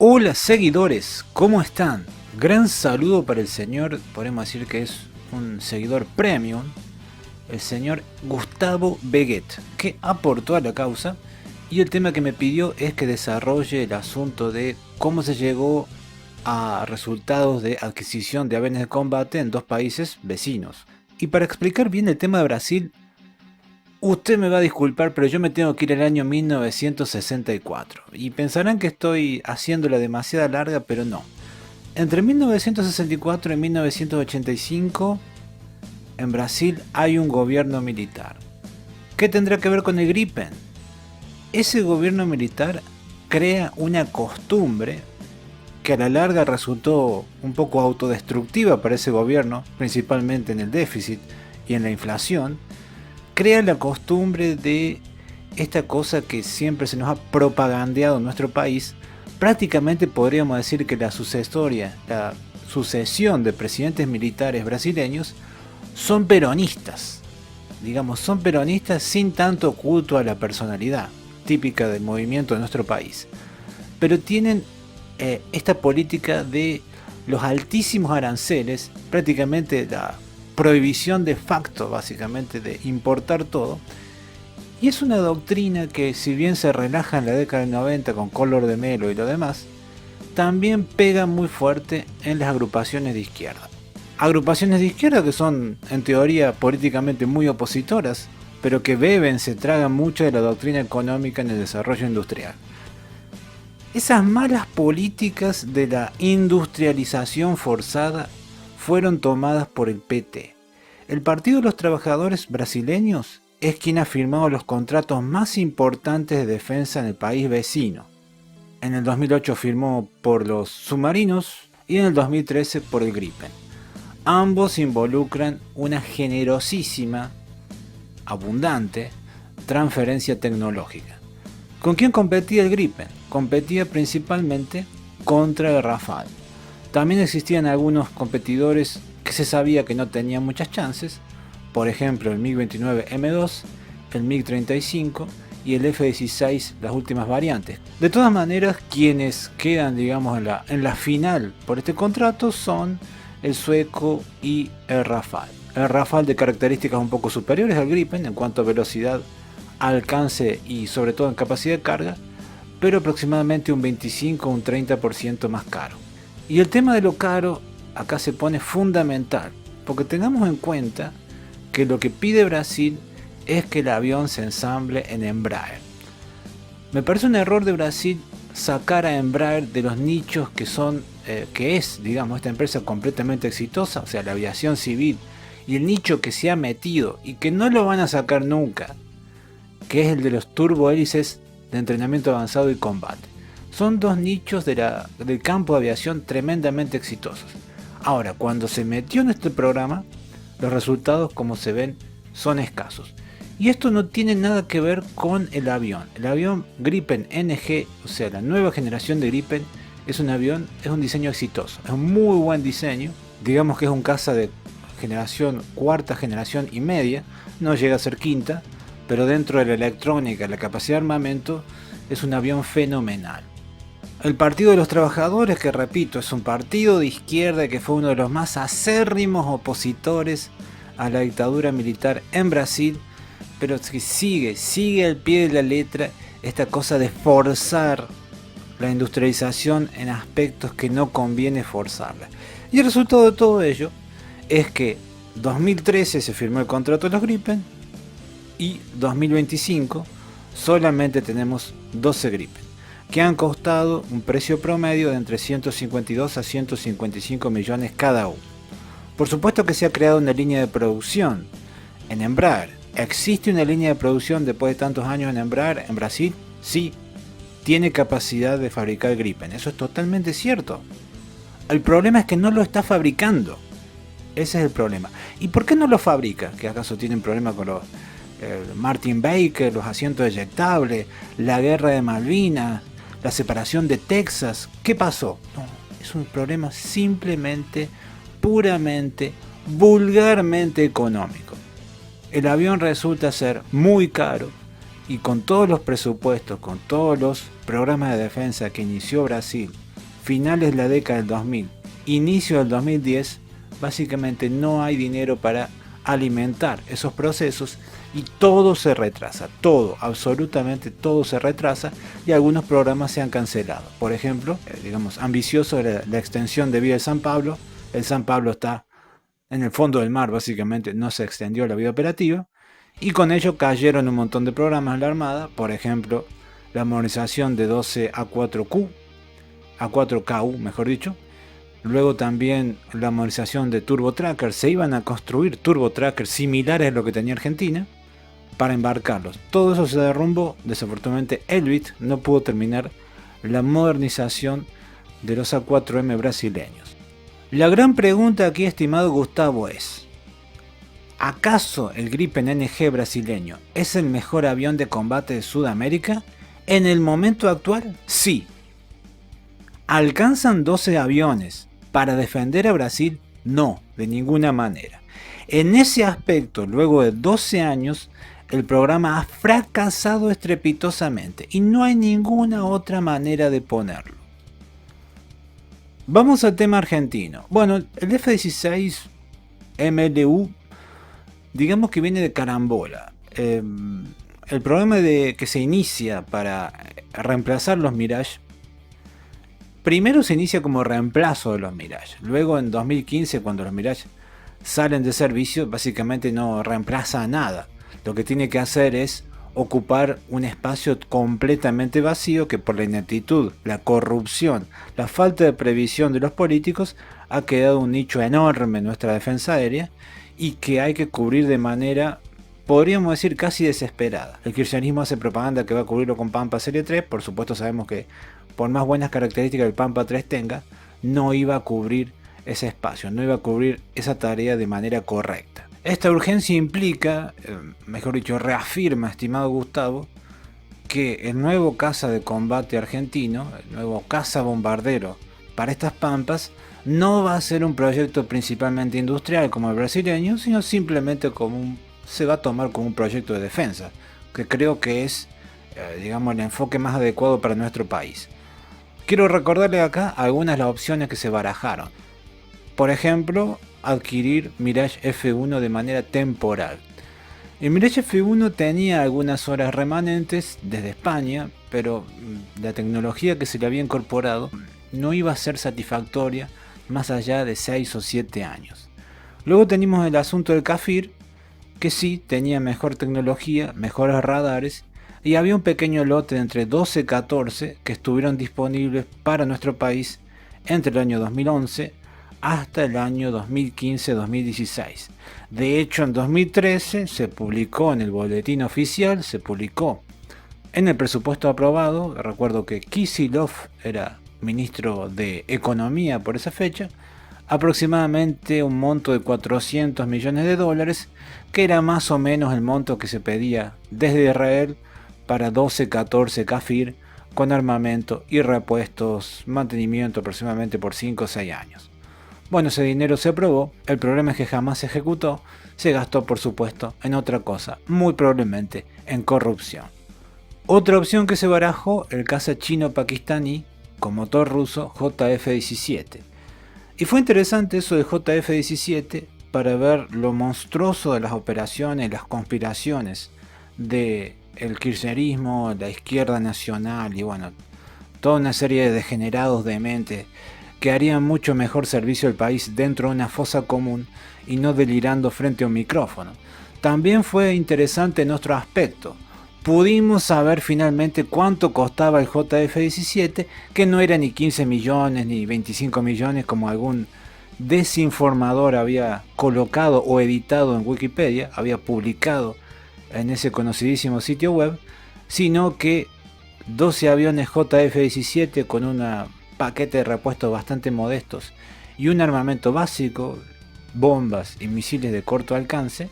Hola seguidores, ¿cómo están? Gran saludo para el señor, podemos decir que es un seguidor premium, el señor Gustavo Beguet, que aportó a la causa y el tema que me pidió es que desarrolle el asunto de cómo se llegó a resultados de adquisición de aviones de combate en dos países vecinos. Y para explicar bien el tema de Brasil, usted me va a disculpar, pero yo me tengo que ir al año 1964. Y pensarán que estoy haciéndola demasiado larga, pero no. Entre 1964 y 1985, en Brasil hay un gobierno militar. ¿Qué tendrá que ver con el Gripen? Ese gobierno militar crea una costumbre que a la larga resultó un poco autodestructiva para ese gobierno, principalmente en el déficit y en la inflación. Crea la costumbre de esta cosa que siempre se nos ha propagandeado en nuestro país. Prácticamente podríamos decir que la sucesión de presidentes militares brasileños son peronistas. Digamos, son peronistas sin tanto culto a la personalidad, típica del movimiento de nuestro país. Pero tienen esta política de los altísimos aranceles, prácticamente la prohibición de facto, básicamente, de importar todo. Y es una doctrina que, si bien se relaja en la década del 90 con Collor de Mello y lo demás, también pega muy fuerte en las agrupaciones de izquierda. Agrupaciones de izquierda que son, en teoría, políticamente muy opositoras, pero que beben, se tragan mucho de la doctrina económica en el desarrollo industrial. Esas malas políticas de la industrialización forzada fueron tomadas por el PT. El Partido de los Trabajadores Brasileños es quien ha firmado los contratos más importantes de defensa en el país vecino. En el 2008 firmó por los submarinos y en el 2013 por el Gripen. Ambos involucran una generosísima, abundante transferencia tecnológica. ¿Con quién competía el Gripen? Competía principalmente contra el Rafale. También existían algunos competidores que se sabía que no tenían muchas chances, por ejemplo el MiG-29M2, el MiG-35 y el F-16, las últimas variantes. De todas maneras, quienes quedan, digamos, en la final por este contrato son el sueco y el Rafale. El Rafale de características un poco superiores al Gripen en cuanto a velocidad, alcance y sobre todo en capacidad de carga, pero aproximadamente un 25 o un 30% más caro. Y el tema de lo caro acá se pone fundamental, porque tengamos en cuenta que lo que pide Brasil es que el avión se ensamble en Embraer. Me parece un error de Brasil sacar a Embraer de los nichos que es, digamos, esta empresa completamente exitosa, o sea, la aviación civil, y el nicho que se ha metido y que no lo van a sacar nunca, que es el de los turbohélices de entrenamiento avanzado y combate. Son dos nichos del campo de aviación tremendamente exitosos. Ahora, cuando se metió en este programa, los resultados, como se ven, son escasos. Y esto no tiene nada que ver con el avión. El avión Gripen NG, o sea, la nueva generación de Gripen, es un diseño exitoso. Es un muy buen diseño. Digamos que es un caza de cuarta generación y media. No llega a ser quinta, pero dentro de la electrónica, la capacidad de armamento, es un avión fenomenal. El Partido de los Trabajadores, que repito, es un partido de izquierda que fue uno de los más acérrimos opositores a la dictadura militar en Brasil, pero que sigue al pie de la letra esta cosa de forzar la industrialización en aspectos que no conviene forzarla. Y el resultado de todo ello es que 2013 se firmó el contrato de los Gripen y 2025 solamente tenemos 12 Gripen, que han costado un precio promedio de entre 152 a 155 millones cada uno. Por supuesto que se ha creado una línea de producción en Embraer. ¿Existe una línea de producción después de tantos años en Embraer en Brasil? Sí, tiene capacidad de fabricar Gripen, eso es totalmente cierto. El problema es que no lo está fabricando. Ese es el problema. ¿Y por qué no lo fabrica? ¿Que acaso tienen problema con los Martin Baker, los asientos eyectables, la guerra de Malvinas, la separación de Texas? ¿Qué pasó? No, es un problema simplemente, puramente, vulgarmente económico. El avión resulta ser muy caro y con todos los presupuestos, con todos los programas de defensa que inició Brasil finales de la década del 2000, inicio del 2010, básicamente no hay dinero para alimentar esos procesos y todo se retrasa, todo, absolutamente todo se retrasa y algunos programas se han cancelado. Por ejemplo, digamos, ambicioso era la extensión de vida del San Pablo. El San Pablo está en el fondo del mar, básicamente no se extendió la vida operativa y con ello cayeron un montón de programas de la Armada, por ejemplo, la modernización de 12 A4Q, A4KU mejor dicho. Luego también la modernización de Turbo Tracker. Se iban a construir Turbo Tracker similares a lo que tenía Argentina para embarcarlos. Todo eso se derrumbó. Desafortunadamente Elbit no pudo terminar la modernización de los A4M brasileños. La gran pregunta aquí, estimado Gustavo, es: ¿acaso el Gripen NG brasileño es el mejor avión de combate de Sudamérica? En el momento actual, sí. ¿Alcanzan 12 aviones para defender a Brasil? No, de ninguna manera. En ese aspecto, luego de 12 años, el programa ha fracasado estrepitosamente y no hay ninguna otra manera de ponerlo. Vamos al tema argentino. Bueno, el F-16 MLU, digamos que viene de carambola. El programa que se inicia para reemplazar los Mirage, primero se inicia como reemplazo de los Mirage. Luego en 2015, cuando los Mirage salen de servicio, básicamente no reemplaza nada. Lo que tiene que hacer es ocupar un espacio completamente vacío que por la ineptitud, la corrupción, la falta de previsión de los políticos ha quedado un nicho enorme en nuestra defensa aérea y que hay que cubrir de manera, podríamos decir, casi desesperada. El kirchnerismo hace propaganda que va a cubrirlo con Pampa Serie 3, por supuesto sabemos que por más buenas características que el Pampa 3 tenga, no iba a cubrir ese espacio, no iba a cubrir esa tarea de manera correcta. Esta urgencia implica, mejor dicho, reafirma, estimado Gustavo, que el nuevo caza de combate argentino, el nuevo caza bombardero para estas pampas, no va a ser un proyecto principalmente industrial como el brasileño, sino simplemente se va a tomar como un proyecto de defensa, que creo que es, digamos, el enfoque más adecuado para nuestro país. Quiero recordarle acá algunas de las opciones que se barajaron. Por ejemplo, adquirir Mirage F1 de manera temporal. El Mirage F1 tenía algunas horas remanentes desde España, pero la tecnología que se le había incorporado no iba a ser satisfactoria más allá de 6 o 7 años. Luego tenemos el asunto del CAFIR, que sí tenía mejor tecnología, mejores radares, y había un pequeño lote de entre 12 y 14 que estuvieron disponibles para nuestro país entre el año 2011 hasta el año 2015-2016. De hecho, en 2013 se publicó en el boletín oficial, se publicó en el presupuesto aprobado. Recuerdo que Kicillof era ministro de Economía por esa fecha, aproximadamente un monto de 400 millones de dólares, que era más o menos el monto que se pedía desde Israel para 12-14 CAFIR con armamento y repuestos, mantenimiento aproximadamente por 5 o 6 años. Bueno, ese dinero se aprobó, el problema es que jamás se ejecutó, se gastó por supuesto en otra cosa, muy probablemente en corrupción. Otra opción que se barajó, el caza chino-pakistaní con motor ruso JF-17. Y fue interesante eso de JF-17 para ver lo monstruoso de las operaciones, las conspiraciones del kirchnerismo, la izquierda nacional y bueno, toda una serie de degenerados dementes que harían mucho mejor servicio al país dentro de una fosa común y no delirando frente a un micrófono. También fue interesante en otro aspecto. Pudimos saber finalmente cuánto costaba el JF-17, que no era ni 15 millones ni 25 millones como algún desinformador había colocado o editado en Wikipedia, había publicado en ese conocidísimo sitio web, sino que 12 aviones JF-17 con una paquete de repuestos bastante modestos y un armamento básico, bombas y misiles de corto alcance,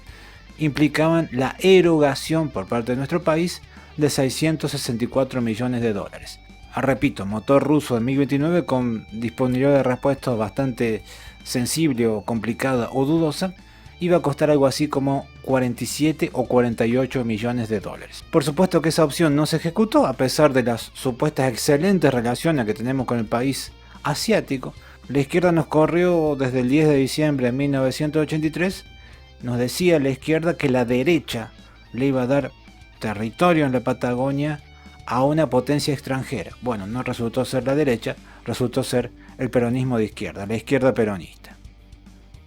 implicaban la erogación por parte de nuestro país de 664 millones de dólares. Repito, motor ruso de MiG-29 con disponibilidad de repuestos bastante sensible o complicada o dudosa, iba a costar algo así como 47 o 48 millones de dólares. Por supuesto que esa opción no se ejecutó a pesar de las supuestas excelentes relaciones que tenemos con el país asiático. La izquierda nos corrió desde el 10 de diciembre de 1983, nos decía la izquierda que la derecha le iba a dar territorio en la Patagonia a una potencia extranjera. Bueno, no resultó ser la derecha, resultó ser el peronismo de izquierda, la izquierda peronista.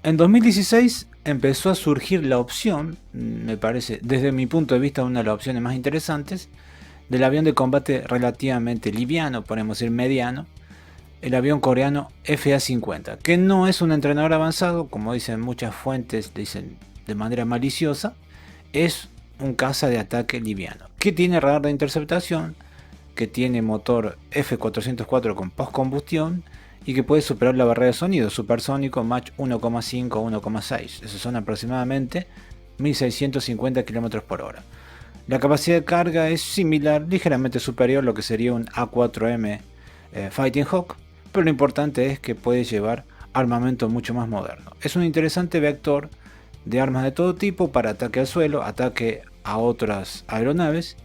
En 2016 empezó a surgir la opción, me parece, desde mi punto de vista una de las opciones más interesantes, del avión de combate relativamente liviano, podemos decir mediano, el avión coreano FA-50, que no es un entrenador avanzado, como dicen muchas fuentes, dicen de manera maliciosa, es un caza de ataque liviano, que tiene radar de interceptación, que tiene motor F404 con postcombustión y que puede superar la barrera de sonido supersónico Mach 1,5 o 1,6. Esos son aproximadamente 1650 km por hora. La capacidad de carga es similar, ligeramente superior a lo que sería un A4M Fighting Hawk, pero lo importante es que puede llevar armamento mucho más moderno. Es un interesante vector de armas de todo tipo para ataque al suelo, ataque a otras aeronaves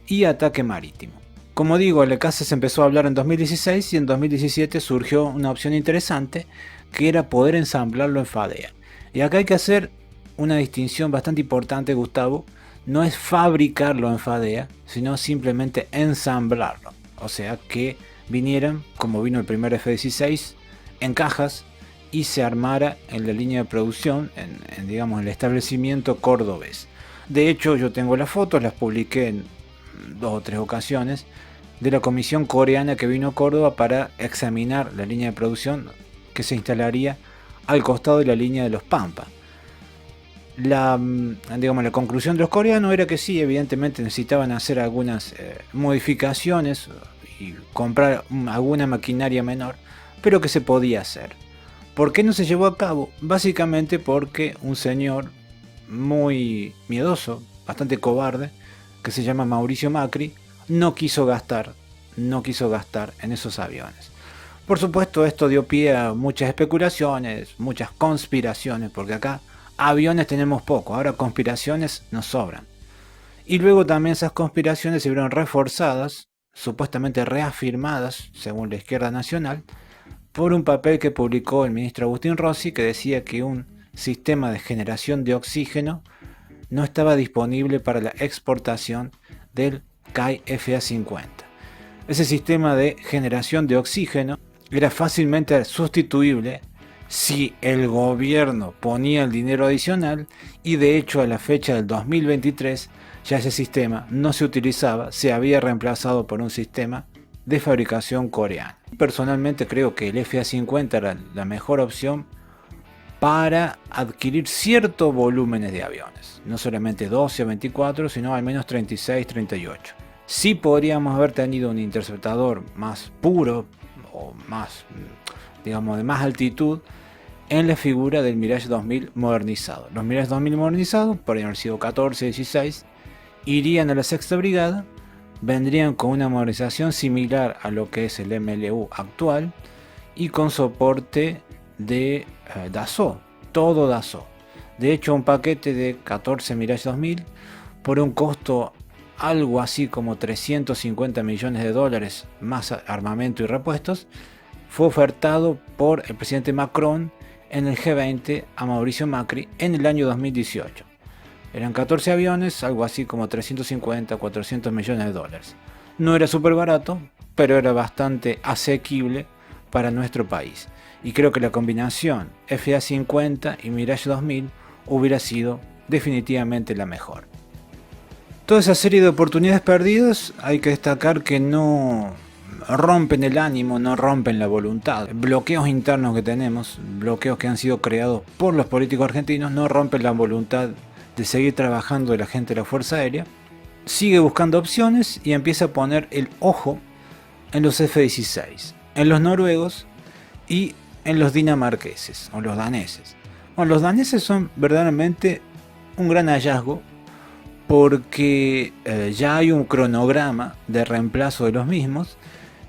y ataque marítimo. Como digo, el caza se empezó a hablar en 2016 y en 2017 surgió una opción interesante que era poder ensamblarlo en FADEA. Y acá hay que hacer una distinción bastante importante, Gustavo. No es fabricarlo en FADEA, sino simplemente ensamblarlo. O sea, que vinieran, como vino el primer F-16, en cajas y se armara en la línea de producción, en digamos, el establecimiento cordobés. De hecho, yo tengo las fotos, las publiqué en 2 o 3 ocasiones, de la comisión coreana que vino a Córdoba para examinar la línea de producción que se instalaría al costado de la línea de los Pampa. La conclusión de los coreanos era que sí, evidentemente necesitaban hacer algunas modificaciones y comprar alguna maquinaria menor, pero que se podía hacer. ¿Por qué no se llevó a cabo? Básicamente porque un señor muy miedoso, bastante cobarde, que se llama Mauricio Macri, no quiso gastar en esos aviones. Por supuesto, esto dio pie a muchas especulaciones, muchas conspiraciones, porque acá aviones tenemos poco, ahora conspiraciones nos sobran. Y luego también esas conspiraciones se vieron reforzadas, supuestamente reafirmadas, según la izquierda nacional, por un papel que publicó el ministro Agustín Rossi, que decía que un sistema de generación de oxígeno no estaba disponible para la exportación del CAI FA-50. Ese sistema de generación de oxígeno era fácilmente sustituible si el gobierno ponía el dinero adicional, y de hecho a la fecha del 2023 ya ese sistema no se utilizaba, se había reemplazado por un sistema de fabricación coreana. Personalmente creo que el FA-50 era la mejor opción para adquirir ciertos volúmenes de aviones, no solamente 12 o 24, sino al menos 36, 38. Sí podríamos haber tenido un interceptador más puro o más, digamos, de más altitud en la figura del Mirage 2000 modernizado. Los Mirage 2000 modernizados, podrían haber sido 14, 16, irían a la sexta brigada, vendrían con una modernización similar a lo que es el MLU actual y con soporte de Dassault, todo Dassault. De hecho, un paquete de 14 Mirage 2000 por un costo algo así como 350 millones de dólares más armamento y repuestos, fue ofertado por el presidente Macron en el G20 a Mauricio Macri en el año 2018. Eran 14 aviones, algo así como 350, 400 millones de dólares. No era súper barato, pero era bastante asequible para nuestro país. Y creo que la combinación FA-50 y Mirage 2000 hubiera sido definitivamente la mejor. Toda esa serie de oportunidades perdidas hay que destacar que no rompen el ánimo, no rompen la voluntad. Bloqueos internos que tenemos, bloqueos que han sido creados por los políticos argentinos, no rompen la voluntad de seguir trabajando de la gente de la Fuerza Aérea. Sigue buscando opciones y empieza a poner el ojo en los F-16, en los noruegos y en los dinamarqueses o los daneses. Bueno, los daneses son verdaderamente un gran hallazgo porque ya hay un cronograma de reemplazo de los mismos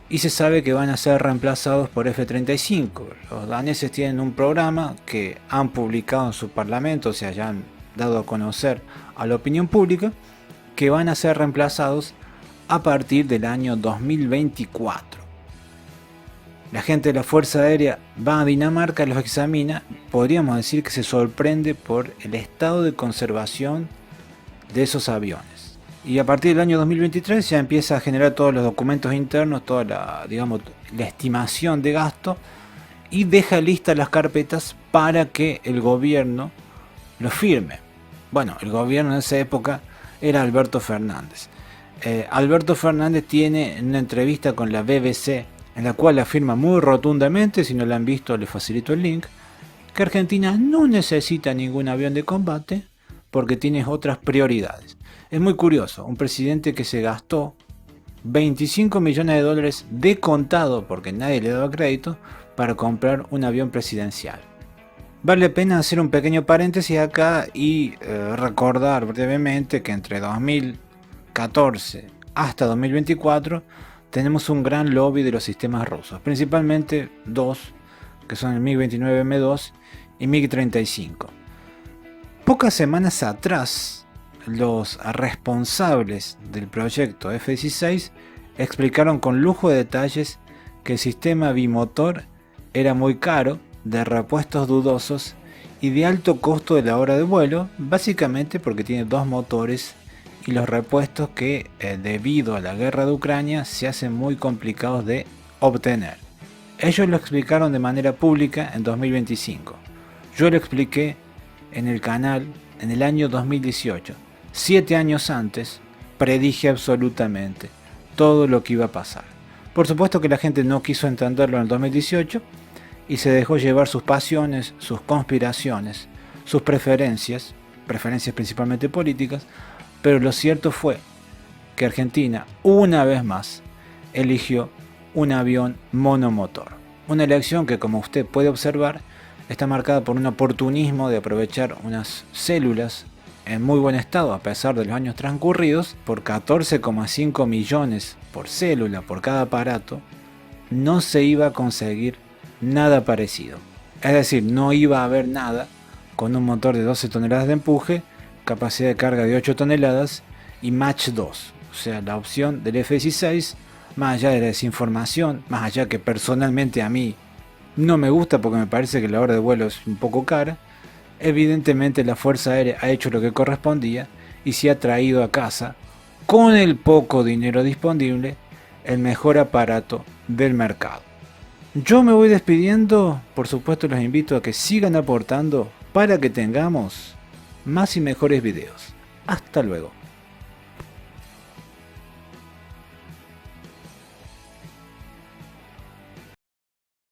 y se sabe que van a ser reemplazados por F-35. Los daneses tienen un programa que han publicado en su parlamento, o sea, ya han dado a conocer a la opinión pública, que van a ser reemplazados a partir del año 2024. La gente de la Fuerza Aérea va a Dinamarca, los examina, podríamos decir que se sorprende por el estado de conservación de esos aviones. Y a partir del año 2023 ya empieza a generar todos los documentos internos, toda la estimación de gasto, y deja listas las carpetas para que el gobierno lo firme. Bueno, el gobierno en esa época era Alberto Fernández. Alberto Fernández tiene una entrevista con la BBC en la cual afirma muy rotundamente, si no la han visto les facilito el link, que Argentina no necesita ningún avión de combate porque tiene otras prioridades. Es muy curioso, un presidente que se gastó 25 millones de dólares de contado, porque nadie le daba crédito, para comprar un avión presidencial. Vale la pena hacer un pequeño paréntesis acá y recordar brevemente que entre 2014 hasta 2024 tenemos un gran lobby de los sistemas rusos, principalmente dos, que son el MiG-29M2 y MiG-35. Pocas semanas atrás, los responsables del proyecto F-16 explicaron con lujo de detalles que el sistema bimotor era muy caro, de repuestos dudosos y de alto costo de la hora de vuelo, básicamente porque tiene dos motores y los repuestos que debido a la guerra de Ucrania se hacen muy complicados de obtener. Ellos lo explicaron de manera pública en 2025. Yo lo expliqué en el canal en el año 2018. 7 años antes predije absolutamente todo lo que iba a pasar. Por supuesto que la gente no quiso entenderlo en el 2018 y se dejó llevar sus pasiones, sus conspiraciones, sus preferencias principalmente políticas, pero lo cierto fue que Argentina, una vez más, eligió un avión monomotor. Una elección que, como usted puede observar, está marcada por un oportunismo de aprovechar unas células en muy buen estado a pesar de los años transcurridos. Por 14,5 millones por célula por cada aparato, no se iba a conseguir nada parecido. Es decir, no iba a haber nada con un motor de 12 toneladas de empuje, capacidad de carga de 8 toneladas y Mach 2. O sea, la opción del F-16, más allá de la desinformación, más allá que personalmente a mí no me gusta porque me parece que la hora de vuelo es un poco cara, evidentemente la Fuerza Aérea ha hecho lo que correspondía y se ha traído a casa, con el poco dinero disponible, el mejor aparato del mercado. Yo me voy despidiendo, por supuesto los invito a que sigan aportando para que tengamos más y mejores videos. Hasta luego.